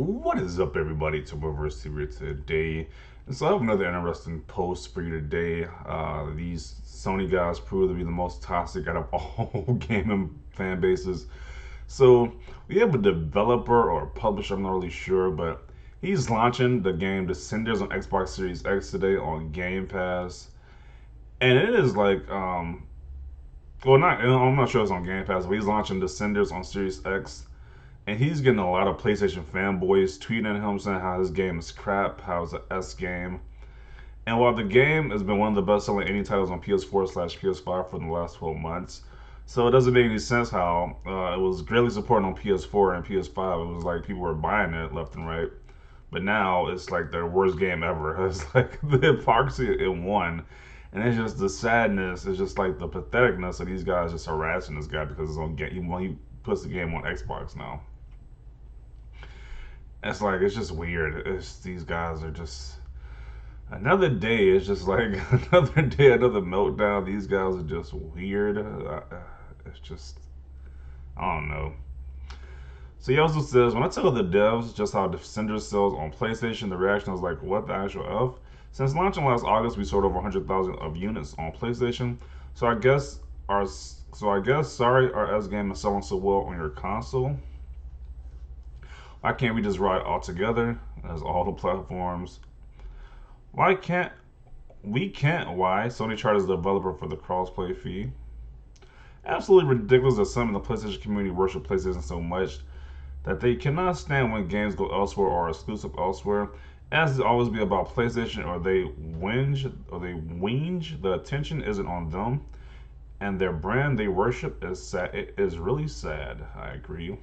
What is up, everybody? It's Reverse here today. And so I have another interesting post for you today. These Sony guys prove to be the most toxic out of all gaming fan bases. So we have a developer or a publisher, I'm not really sure, but he's launching the game Descenders on Xbox Series X today on Game Pass. And it is like, well, not, I'm not sure it's on Game Pass, but he's launching Descenders on Series X. And he's getting a lot of PlayStation fanboys tweeting at him saying how his game is crap, how it's an S game. And while the game has been one of the best selling indie titles on PS4/PS5 for the last 12 months, so it doesn't make any sense how it was greatly supported on PS4 and PS5. It was like people were buying it left and right. But now it's like their worst game ever. It's like the hypocrisy it won. And it's just the sadness, it's just like the patheticness of these guys just harassing this guy because it's on game. He puts the game on Xbox now. It's like it's just weird. It's these guys are just another day. It's just like another day, another meltdown. These guys are just weird. It's just I don't know. So he also says, when I tell the devs just how Defender sells on PlayStation, the reaction was like, what the actual F? Since launching last August, we sold over 100,000 of units on PlayStation. So I guess sorry our S game is selling so well on your console. Why can't we just ride all together as all the platforms? Why can't we can't why Sony charges the developer for the crossplay fee? Absolutely ridiculous that some in the PlayStation community worship PlayStation so much that they cannot stand when games go elsewhere or are exclusive elsewhere. As it always be about PlayStation, or they whinge. The attention isn't on them, and their brand they worship is sad. It is really sad. I agree.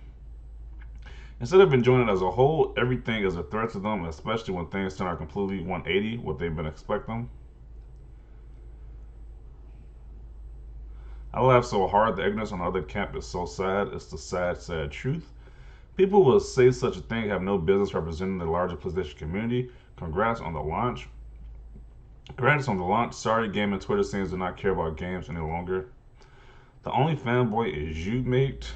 Instead of enjoying it as a whole, everything is a threat to them, especially when things turn out completely 180 what they've been expecting. I laugh so hard the ignorance on the other camp is so sad. It's the sad, sad truth. People who will say such a thing have no business representing the larger PlayStation community. Congrats on the launch. Congrats on the launch. Sorry, Game and Twitter seems to not care about games any longer. The only fanboy is you, mate.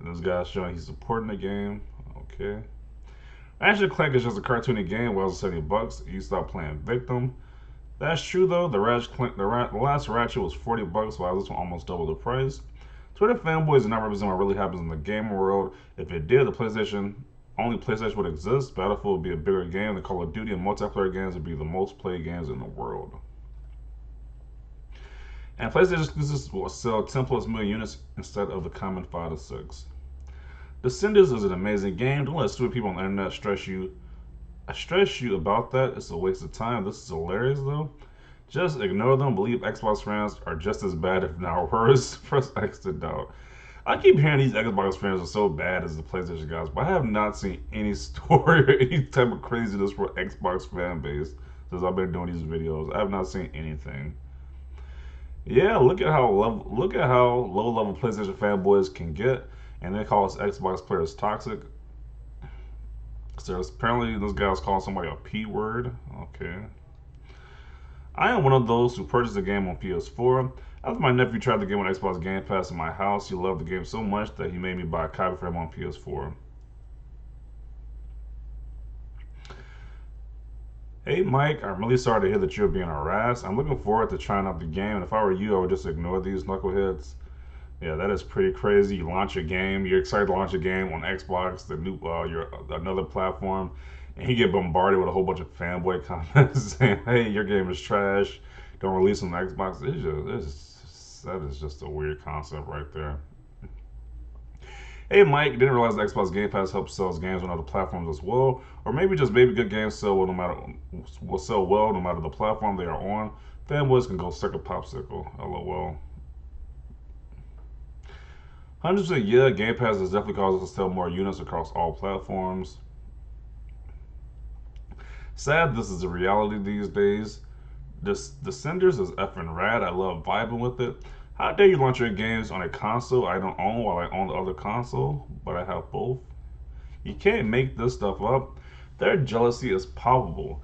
This guy's showing he's supporting the game. Okay. Ratchet& Clank is just a cartoony game. Well, it's $70. You stop playing victim. That's true though. The last Ratchet was $40, while this one almost double the price. Twitter fanboys do not represent what really happens in the game world. If it did, only PlayStation would exist. Battlefield would be a bigger game than Call of Duty, and multiplayer games would be the most played games in the world. And PlayStation exclusives will sell 10 plus million units instead of the common 5 to 6. Descenders is an amazing game. Don't let stupid people on the internet stress you. I stress you about that. It's a waste of time. This is hilarious though. Just ignore them. Believe Xbox fans are just as bad, if not worse. Press X to doubt. I keep hearing these Xbox fans are so bad as the PlayStation guys, but I have not seen any story or any type of craziness for Xbox fan base since I've been doing these videos. I have not seen anything. Yeah, look at how low level PlayStation fanboys can get, and they call us Xbox players toxic. So apparently this guy's calling somebody a P word. Okay. I am one of those who purchased the game on PS4. After my nephew tried the game on Xbox Game Pass in my house, he loved the game so much that he made me buy a copy for him on PS4. Hey Mike, I'm really sorry to hear that you're being harassed. I'm looking forward to trying out the game, and if I were you, I would just ignore these knuckleheads. Yeah, that is pretty crazy. You launch a game, you're excited to launch a game on Xbox, your another platform, and you get bombarded with a whole bunch of fanboy comments saying, "Hey, your game is trash. Don't release on Xbox." That is just a weird concept right there. Hey Mike, didn't realize the Xbox Game Pass helps sell games on other platforms as well, or maybe just maybe good games will sell well no matter the platform they are on. Fanboys can go suck a popsicle. LOL. 100% yeah, Game Pass has definitely caused us to sell more units across all platforms. Sad this is the reality these days. Descenders is effing rad. I love vibing with it. How dare you launch your games on a console I don't own while I own the other console, but I have both? You can't make this stuff up. Their jealousy is palpable.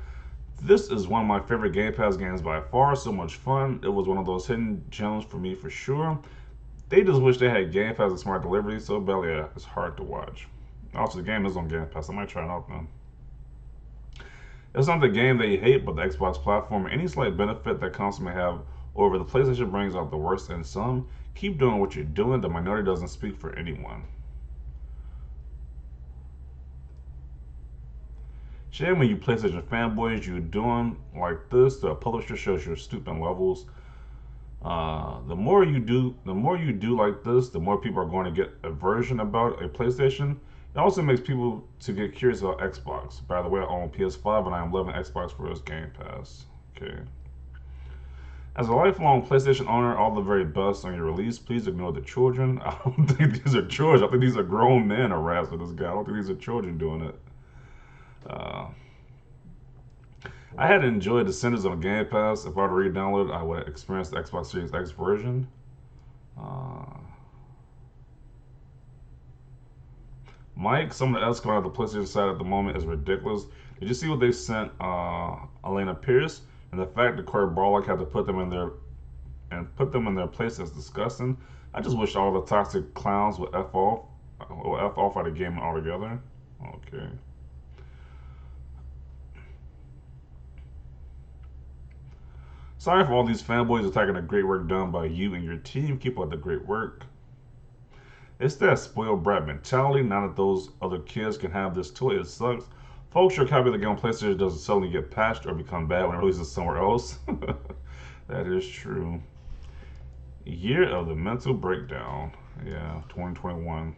This is one of my favorite Game Pass games by far. So much fun. It was one of those hidden gems for me for sure. They just wish they had Game Pass and smart delivery so badly. Yeah, it's hard to watch. Also, the game is on Game Pass. I might try it out then. It's not the game that you hate, but the Xbox platform. Any slight benefit that consoles may have over the PlayStation brings out the worst in some. Keep doing what you're doing. The minority doesn't speak for anyone. Shame when you PlayStation fanboys, you doing like this. The publisher shows your stupid levels. The more you do like this, the more people are going to get a version about a PlayStation. It also makes people to get curious about Xbox. By the way, I own PS5 and I am loving Xbox for its Game Pass. Okay. As a lifelong PlayStation owner, all the very best on your release. Please ignore the children. I don't think these are children. I think these are grown men harassing this guy. I don't think these are children doing it. Uh, I had enjoyed Descendants on Game Pass. If I'd re-downloaded, I would experience the Xbox Series X version. Uh, Mike, some of the else coming out of the PlayStation side at the moment is ridiculous. Did you see what they sent Elena Pierce? And the fact that Corey Barlock had to put them in their place is disgusting. I just wish all the toxic clowns would F off out of gaming altogether. Okay. Sorry for all these fanboys attacking the great work done by you and your team. Keep up the great work. It's that spoiled brat mentality. Now that those other kids can have this toy, it sucks. Folks sure copy the game on PlayStation doesn't suddenly get patched or become bad when it releases somewhere else. That is true. Year of the mental breakdown. Yeah, 2021.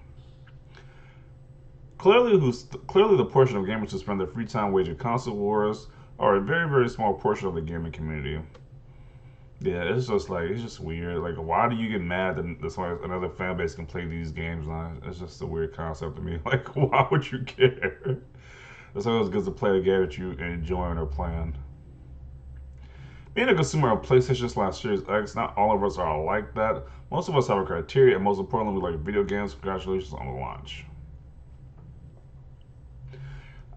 Clearly the portion of gamers who spend their free time waging console wars are a very, very small portion of the gaming community. Yeah, it's just weird. Like, why do you get mad that another fan base can play these games? Now, it's just a weird concept to me. Like, why would you care? It's always good to play a game that you enjoying or playing. Being a consumer of PlayStation/Series X, not all of us are like that. Most of us have a criteria, and most importantly, we like video games. Congratulations on the launch.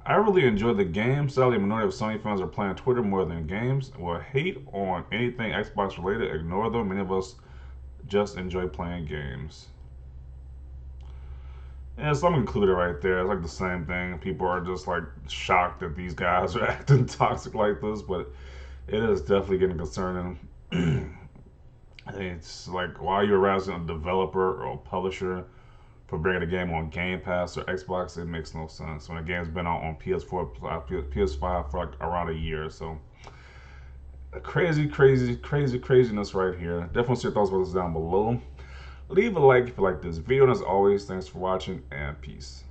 I really enjoyed the game. Sadly, a minority of Sony fans are playing Twitter more than games. Will hate on anything Xbox related. Ignore them. Many of us just enjoy playing games. Yeah, so I'm included right there. It's like the same thing. People are just like shocked that these guys are acting toxic like this, but it is definitely getting concerning. It's like, why are you harassing a developer or a publisher for bringing a game on Game Pass or Xbox? It makes no sense when a game's been out on PS4, PS5 for like around a year. So craziness right here. Definitely see your thoughts about this down below. Leave a like if you like this video, and as always, thanks for watching and peace.